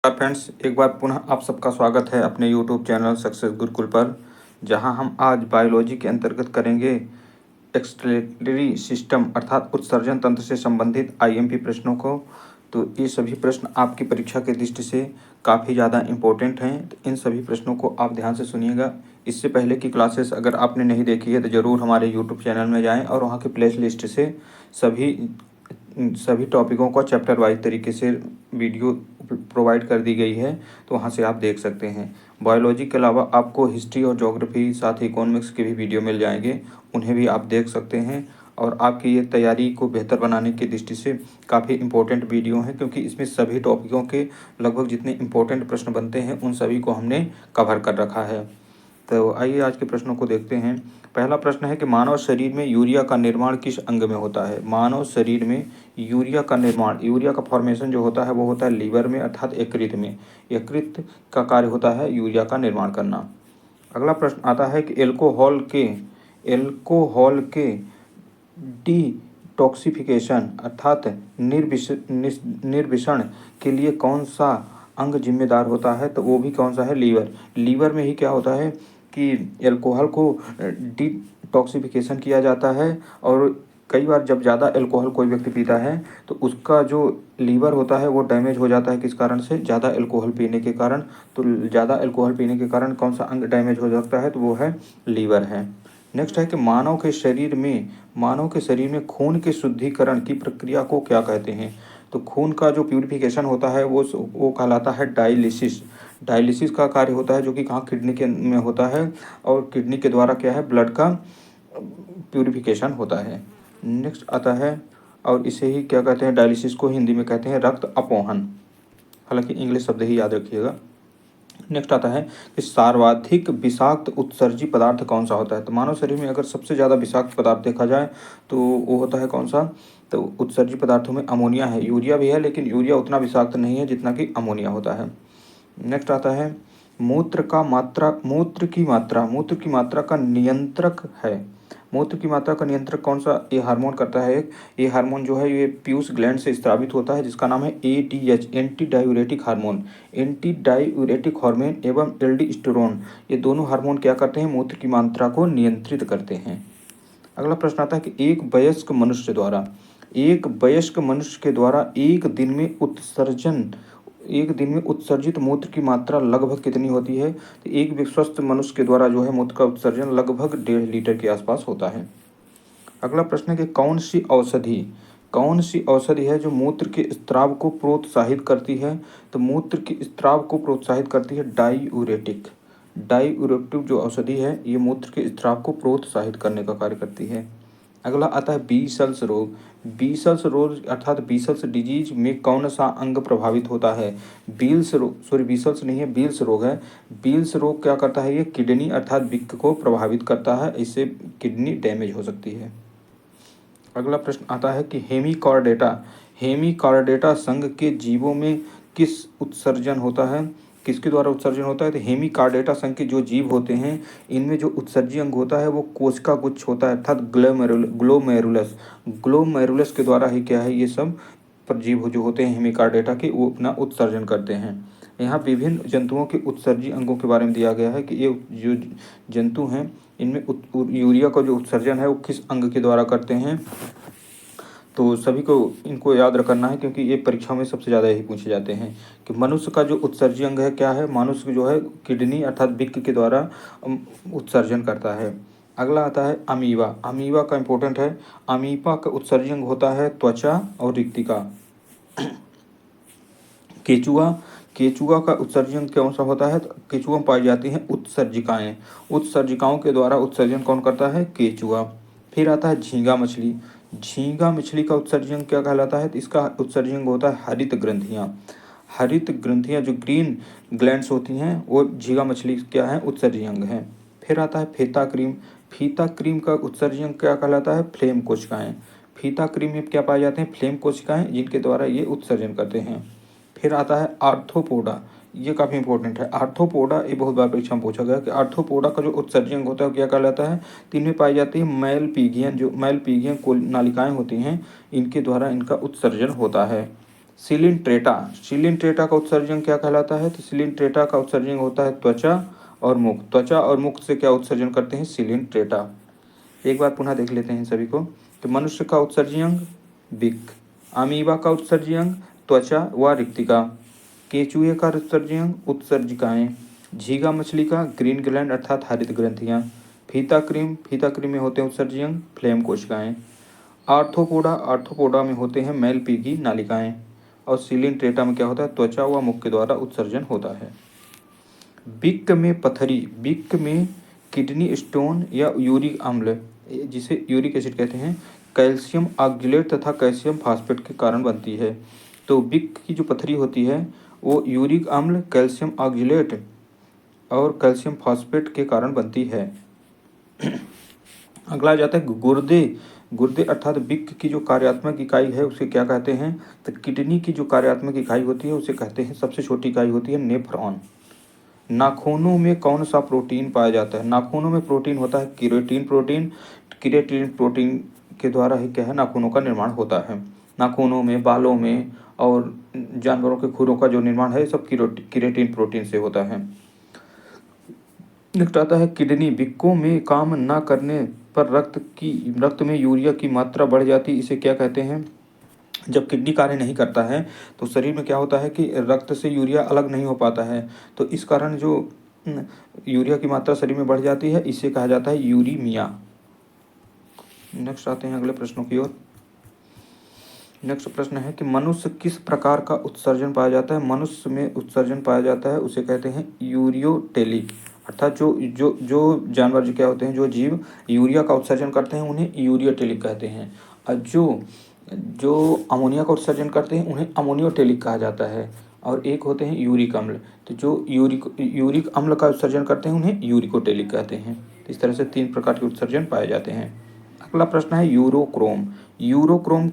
Friends, एक बार पुनः आप सबका स्वागत है अपने यूट्यूब चैनल सक्सेस गुरुकुल पर, जहां हम आज बायोलॉजी के अंतर्गत करेंगे एक्सक्रीटरी सिस्टम अर्थात उत्सर्जन तंत्र से संबंधित आईएमपी प्रश्नों को। तो ये सभी प्रश्न आपकी परीक्षा के दृष्टि से काफ़ी ज़्यादा इम्पोर्टेंट हैं, तो इन सभी प्रश्नों को आप ध्यान से सुनिएगा। इससे पहले की क्लासेस अगर आपने नहीं देखी है तो ज़रूर हमारे यूट्यूब चैनल में जाएँ और वहाँ के प्ले लिस्ट से सभी टॉपिकों को चैप्टर वाइज तरीके से वीडियो प्रोवाइड कर दी गई है, तो वहाँ से आप देख सकते हैं। बायोलॉजी के अलावा आपको हिस्ट्री और ज्योग्राफी साथ ही इकोनॉमिक्स के भी वीडियो मिल जाएंगे, उन्हें भी आप देख सकते हैं। और आपकी ये तैयारी को बेहतर बनाने की दृष्टि से काफ़ी इम्पोर्टेंट वीडियो है, क्योंकि इसमें सभी टॉपिकों के लगभग जितने इम्पोर्टेंट प्रश्न बनते हैं उन सभी को हमने कवर कर रखा है। तो आइए आज के प्रश्नों को देखते हैं। पहला प्रश्न है कि मानव शरीर में यूरिया का निर्माण किस अंग में होता है। मानव शरीर में यूरिया का निर्माण, यूरिया का फॉर्मेशन जो होता है वो होता है लीवर में अर्थात यकृत में। यकृत का कार्य होता है यूरिया का निर्माण करना। अगला प्रश्न आता है कि एल्कोहल के डिटॉक्सिफिकेशन अर्थात निर्विषण के लिए कौन सा अंग जिम्मेदार होता है, तो वो भी कौन सा है, लीवर। लीवर में ही क्या होता है कि एल्कोहल को डिटॉक्सिफिकेशन किया जाता है, और कई बार जब ज़्यादा एल्कोहल कोई व्यक्ति पीता है तो उसका जो लीवर होता है वो डैमेज हो जाता है। किस कारण से, ज़्यादा एल्कोहल पीने के कारण। तो ज़्यादा एल्कोहल पीने के कारण कौन सा अंग डैमेज हो सकता है, तो वो है लीवर है। नेक्स्ट है कि मानव के शरीर में खून के शुद्धिकरण की प्रक्रिया को क्या कहते हैं। तो खून का जो प्यूरिफिकेशन होता है वो कहलाता है डायलिसिस। डायलिसिस का कार्य होता है जो कि कहाँ, किडनी के में होता है, और किडनी के द्वारा क्या है, ब्लड का प्यूरिफिकेशन होता है। नेक्स्ट आता है, और इसे ही क्या कहते हैं, डायलिसिस को हिंदी में कहते हैं रक्त अपोहन, हालांकि इंग्लिश शब्द ही याद रखिएगा। नेक्स्ट आता है कि सर्वाधिक विषाक्त उत्सर्जी पदार्थ कौन सा होता है। तो मानव शरीर में अगर सबसे ज़्यादा विषाक्त पदार्थ देखा जाए तो वो होता है कौन सा, तो उत्सर्जी पदार्थों में अमोनिया है। यूरिया भी है, लेकिन यूरिया उतना विषाक्त नहीं है जितना कि अमोनिया होता है। नेक्स्ट आता है मूत्र की मात्रा का नियंत्रक है। मूत्र की मात्रा का नियंत्रक कौन सा, ये हार्मोन करता है। ये हार्मोन जो है ये पीयूष ग्लैंड से स्रावित होता है, जिसका नाम है ADH, anti diuretic hormone. Anti diuretic hormone एवं एल्डोस्टेरोन, ये दोनों हार्मोन क्या करते हैं, मूत्र की मात्रा को नियंत्रित करते हैं। अगला प्रश्न आता है कि एक वयस्क मनुष्य के द्वारा एक दिन में उत्सर्जित मूत्र की मात्रा लगभग कितनी होती है। तो एक स्वस्थ मनुष्य के द्वारा जो है मूत्र का उत्सर्जन लगभग 1.5 लीटर के आसपास होता है। अगला प्रश्न है कि कौन सी औषधि है जो मूत्र के स्त्राव को प्रोत्साहित करती है। तो मूत्र के स्त्राव को प्रोत्साहित करती है डाईयूरेटिक जो औषधि है ये मूत्र के स्त्राव को प्रोत्साहित करने का कार्य करती है। अगला आता है बीसल्स रोग अर्थात बीसल्स डिजीज में कौन सा अंग प्रभावित होता है। बील्स रोग है। बील्स रोग क्या करता है, ये किडनी अर्थात वृक्क को प्रभावित करता है, इससे किडनी डैमेज हो सकती है। अगला प्रश्न आता है कि हेमिकॉर्डेटा संघ के जीवों में किसके द्वारा उत्सर्जन होता है। तो हेमिकॉर्डेटा संघ के जो जीव होते हैं इनमें जो उत्सर्जी अंग होता है वो कोशिका गुच्छ होता है, अर्थात ग्लोमेरुलस के द्वारा ही क्या है, ये सब परजीव जो होते हैं हेमिकॉर्डेटा के, वो अपना उत्सर्जन करते हैं। यहाँ विभिन्न जंतुओं के उत्सर्जी अंगों के बारे में दिया गया है कि ये जो जंतु हैं इनमें यूरिया का जो उत्सर्जन है वो किस अंग के द्वारा करते हैं। तो सभी को इनको याद रखना है, क्योंकि ये परीक्षा में सबसे ज़्यादा यही पूछे जाते हैं कि मनुष्य का जो उत्सर्जी अंग है क्या है, मनुष्य जो है किडनी अर्थात वृक्क के द्वारा उत्सर्जन करता है। अगला आता है अमीबा का इम्पोर्टेंट है। अमीबा का उत्सर्जी अंग होता है त्वचा और रिक्तिका। केचुआ का उत्सर्जन अंग कौन सा होता है, तो केचुआ में पाई जाती हैं उत्सर्जिकाओं के द्वारा उत्सर्जन कौन करता है, केचुआ। फिर आता है झींगा मछली का उत्सर्जन क्या कहलाता है, तो इसका उत्सर्जन होता है हरित ग्रंथियाँ जो ग्रीन ग्लैंड्स होती हैं वो झींगा मछली क्या है, उत्सर्जी अंग है। फिर आता है फीता क्रीम का उत्सर्जन क्या कहलाता है, फ्लेम कोशिकाएं। फीता क्रीम में क्या पाए जाते हैं, फ्लेम कोशिकाएं, जिनके द्वारा ये उत्सर्जन करते हैं। फिर आता है आर्थ्रोपोडा, ये काफ़ी इंपॉर्टेंट है। आर्थ्रोपोडा ये बहुत बार परीक्षा में पूछा गया कि आर्थ्रोपोडा का जो उत्सर्जन अंग होता है क्या कहलाता है। तो इनमें पाई जाती है मैल पीगियन नालिकाएं होती हैं, इनके द्वारा इनका उत्सर्जन होता है। सिलिंट्रेटा, सिलिंट्रेटा का उत्सर्जन क्या कहलाता है? तो सिलिंट्रेटा का उत्सर्जन होता है त्वचा और मुख। त्वचा और मुख से क्या उत्सर्जन करते हैं? सिलिंट्रेटा। एक बार पुनः देख लेते हैं सभी को। तो मनुष्य का उत्सर्जी अंग बिक, अमीबा का उत्सर्जी अंग त्वचा व रिक्तिका, केंचुए का उत्सर्जी अंग उत्सर्जिकाएं, झींगा मछली का ग्रीन ग्लैंड अर्थात हरित ग्रंथियां, फीता क्रीम में होते हैं उत्सर्जी अंग फ्लेम कोशिकाएं, आर्थ्रोपोडा, आर्थ्रोपोडा में होते हैं मैलपीगी नालिकाएं, और सिलिंट्रेटा में क्या होता है? त्वचा व मुख के द्वारा उत्सर्जन होता है। बिक्क में पथरी, बिक्क में किडनी स्टोन या यूरिक अम्ल, जिसे यूरिक एसिड कहते हैं, कैल्शियम ऑक्जेलेट तथा कैल्शियम फास्फेट के कारण बनती है। तो बिक्क की जो पथरी होती है वो यूरिक अम्ल, कैल्शियम ऑक्जेलेट और कैल्शियम फास्फेट के कारण बनती है। अगला जाता है गुर्दे। गुर्दे अर्थात बिक्क की जो कार्यात्मक इकाई है उसे क्या कहते हैं? तो किडनी की जो कार्यात्मक इकाई होती है उसे कहते हैं, सबसे छोटी इकाई होती है नेफ्रॉन। नाखूनों में कौन सा प्रोटीन पाया जाता है? नाखूनों में प्रोटीन होता है केराटिन प्रोटीन। केराटिन प्रोटीन के द्वारा ही क्या है? नाखूनों का निर्माण होता है। नाखूनों में, बालों में और जानवरों के खुरों का जो निर्माण है सब केराटिन प्रोटीन से होता है। नेक्स्ट आता है किडनी। बिक्कों में काम न करने पर रक्त में यूरिया की मात्रा बढ़ जाती, इसे क्या कहते हैं? जब किडनी कार्य नहीं करता है तो शरीर में क्या होता है कि रक्त से यूरिया अलग नहीं हो पाता है, तो इस कारण जो यूरिया की मात्रा शरीर में बढ़ जाती है इसे कहा जाता है यूरीमिया। नेक्स्ट आते हैं अगले प्रश्नों की ओर। नेक्स्ट प्रश्न है कि मनुष्य किस प्रकार का उत्सर्जन पाया जाता है? मनुष्य में उत्सर्जन पाया जाता है उसे कहते हैं यूरियोटेलिक, अर्थात जो जो जो जानवर जो क्या होते हैं, जो जीव यूरिया का उत्सर्जन करते हैं उन्हें यूरियोटेलिक कहते हैं, और जो जो अमोनिया का उत्सर्जन करते हैं उन्हें अमोनियोटेलिक कहा जाता है। और एक होते हैं यूरिक अम्ल, तो जो यूरिक अम्ल का उत्सर्जन करते हैं उन्हें यूरिकोटेलिक कहते हैं। तो इस तरह से 3 प्रकार के उत्सर्जन पाए जाते हैं। अगला प्रश्न है यूरोक्रोम। यूरोक्रोम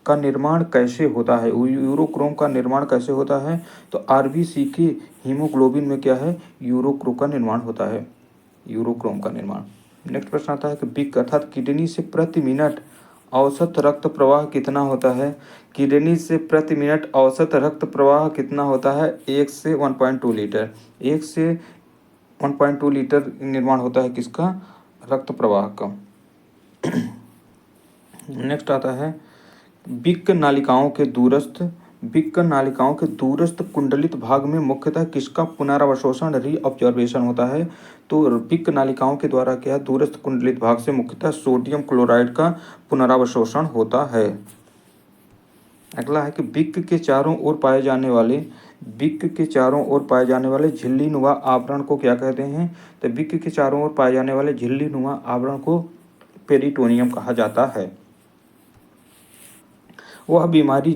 का निर्माण कैसे होता है? यूरोक्रोम का निर्माण कैसे होता है? तो आरबीसी के हीमोग्लोबिन में क्या है? यूरोक्रोम का निर्माण होता है, यूरोक्रोम का निर्माण। नेक्स्ट प्रश्न आता है कि बिक अर्थात किडनी से प्रति मिनट औसत रक्त प्रवाह कितना होता है? किडनी से प्रति मिनट औसत रक्त प्रवाह कितना होता है? 1 से 1.2 लीटर। 1 से 1.2 लीटर निर्माण होता है किसका? रक्त प्रवाह का। नेक्स्ट आता है बिक्क नालिकाओं के दूरस्थ कुंडलित भाग में मुख्यतः किसका पुनरावशोषण रीअब्जॉर्बेशन होता है? तो बिक्क नालिकाओं के द्वारा क्या दूरस्थ कुंडलित भाग से मुख्यतः सोडियम क्लोराइड का पुनरावशोषण होता है। अगला है कि बिक्क के चारों ओर पाए जाने वाले झिल्लीनुमा आवरण को क्या कहते हैं? तो बिक्क के चारों ओर पाए जाने वाले झिल्लीनुमा आवरण को पेरिटोनियम कहा जाता है। वह बीमारी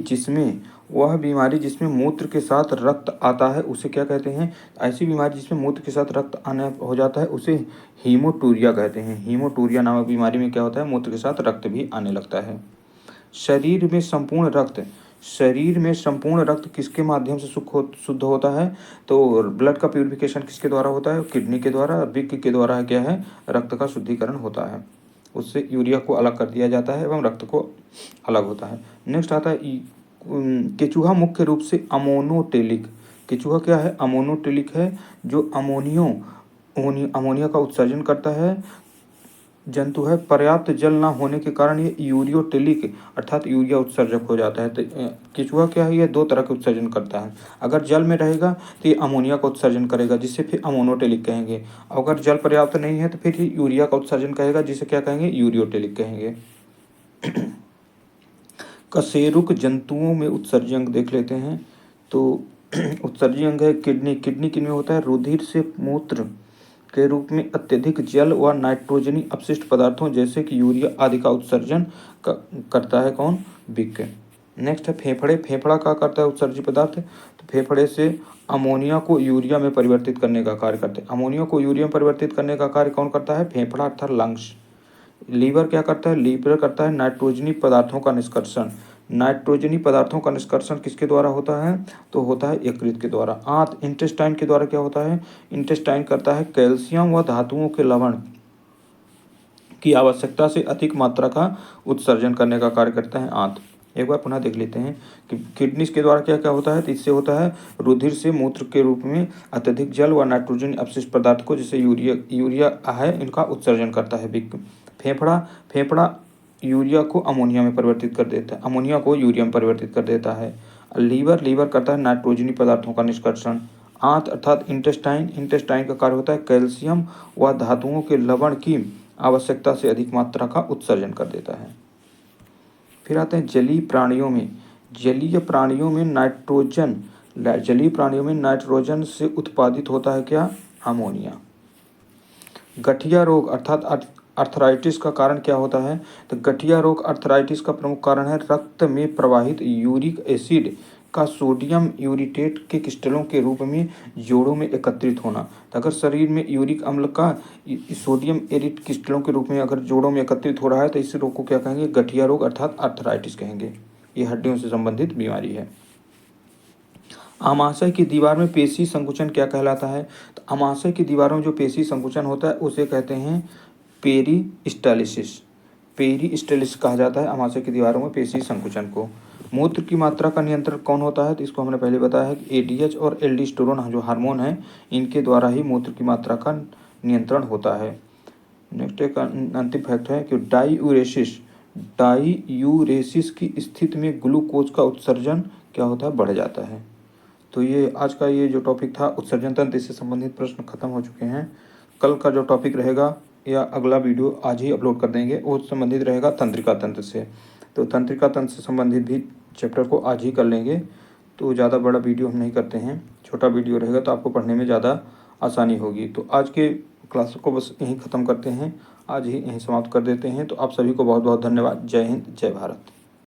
जिसमें मूत्र के साथ रक्त आता है उसे क्या कहते हैं? ऐसी बीमारी जिसमें मूत्र के साथ रक्त आने हो जाता है उसे हीमोटूरिया कहते हैं। हीमोटूरिया नामक बीमारी में क्या होता है? मूत्र के साथ रक्त भी आने लगता है। शरीर में संपूर्ण रक्त किसके माध्यम से शुद्ध होता है? तो ब्लड का प्यूरिफिकेशन किसके द्वारा होता है? किडनी के द्वारा। बिक्क के द्वारा क्या है? रक्त का शुद्धिकरण होता है, उससे यूरिया को अलग कर दिया जाता है एवं रक्त को अलग होता है। नेक्स्ट आता है केचुहा मुख्य रूप से अमोनोटेलिक। केचुहा क्या है? अमोनोटेलिक है, जो अमोनिया का उत्सर्जन करता है जंतु है। पर्याप्त जल ना होने के कारण ये यूरियोटेलिक अर्थात यूरिया उत्सर्जक हो जाता है। तो केचुहा क्या है? ये 2 तरह के उत्सर्जन करता है। अगर जल में रहेगा तो ये अमोनिया का उत्सर्जन करेगा जिसे फिर अमोनोटेलिक कहेंगे। अगर जल पर्याप्त नहीं है तो फिर ये यूरिया का उत्सर्जन करेगा जिसे क्या कहेंगे? यूरियोटेलिक कहेंगे। कशेरुक जंतुओं में उत्सर्जी अंग देख लेते हैं। तो उत्सर्जी अंग है किडनी। किडनी किनमें होता है? रुधिर से मूत्र के रूप में अत्यधिक जल व नाइट्रोजनी अपशिष्ट पदार्थों जैसे कि यूरिया आदि का उत्सर्जन करता है कौन? बिक्क। नेक्स्ट है फेफड़े। फेफड़ा क्या करता है उत्सर्जी पदार्थ? तो फेफड़े से अमोनिया को यूरिया में परिवर्तित करने का कार्य करते हैं। अमोनिया को यूरिया में परिवर्तित करने का कार्य कौन करता है? फेफड़ा अर्थात लंग्स। लीवर क्या करता है? लीवर करता है नाइट्रोजनी पदार्थों का निष्कर्षण। नाइट्रोजनी पदार्थों का निष्कर्षण किसके द्वारा होता है? तो होता है यकृत के द्वारा। आंत इंटेस्टाइन के द्वारा क्या होता है? इंटेस्टाइन करता है कैल्शियम व धातुओं के लवण की आवश्यकता से अधिक मात्रा का उत्सर्जन करने का कार्य करता है आंत। एक बार पुनः देख लेते हैं कि किडनीज के द्वारा क्या क्या होता है। तो इससे होता है रुधिर से मूत्र के रूप में अत्यधिक जल व नाइट्रोजन अपशिष्ट पदार्थ को, जैसे यूरिया है, इनका उत्सर्जन करता है। फेफड़ा यूरिया को अमोनिया में परिवर्तित कर देता है, अमोनिया को यूरिया में परिवर्तित कर देता है। लीवर करता है नाइट्रोजनी पदार्थों का निष्कर्षण। आंत अर्थात इंटेस्टाइन का कार्य होता है कैल्शियम व धातुओं के लवण की आवश्यकता से अधिक मात्रा का उत्सर्जन कर देता है। फिर आते हैं जलीय प्राणियों में। जलीय प्राणियों में नाइट्रोजन से उत्पादित होता है क्या? अमोनिया। गठिया रोग अर्थात अर्थराइटिस का कारण क्या होता है? तो गठिया रोग अर्थराइटिस का प्रमुख कारण है रक्त में प्रवाहित यूरिक एसिड का सोडियम यूरिटेट के क्रिस्टलों के रूप में जोड़ों में एकत्रित होना। तो अगर शरीर में यूरिक अम्ल का सोडियम एरिट क्रिस्टलों के रूप में अगर जोड़ों में एकत्रित हो रहा है तो इस रोग को क्या कहेंगे? गठिया रोग अर्थात अर्थराइटिस कहेंगे। ये हड्डियों से संबंधित बीमारी है। आमाशय की दीवार में पेशी संकुचन क्या कहलाता है? तो आमाशय की दीवारों में जो पेशी संकुचन होता है उसे कहते हैं पेरिस्टालिसिस। पेरिस्टालिसिस कहा जाता है आमाशय की दीवारों में पेशी संकुचन को। मूत्र की मात्रा का नियंत्रण कौन होता है? तो इसको हमने पहले बताया है कि एडीएच और एल्डोस्टेरोन जो हार्मोन है, इनके द्वारा ही मूत्र की मात्रा का नियंत्रण होता है। नेक्स्ट एक अंतिम फैक्ट है कि डाईयूरेसिस की स्थिति में ग्लूकोज का उत्सर्जन क्या होता है? बढ़ जाता है। तो ये आज का ये जो टॉपिक था उत्सर्जन तंत्र, इससे संबंधित प्रश्न खत्म हो चुके हैं। कल का जो टॉपिक रहेगा या अगला वीडियो आज ही अपलोड कर देंगे, वो संबंधित रहेगा तंत्रिका तंत्र से। तो तंत्रिका तंत्र से संबंधित भी चैप्टर को आज ही कर लेंगे। तो ज़्यादा बड़ा वीडियो हम नहीं करते हैं, छोटा वीडियो रहेगा तो आपको पढ़ने में ज़्यादा आसानी होगी। तो आज के क्लास को बस यहीं ख़त्म करते हैं, आज ही यहीं समाप्त कर देते हैं। तो आप सभी को बहुत बहुत धन्यवाद। जय हिंद, जय भारत।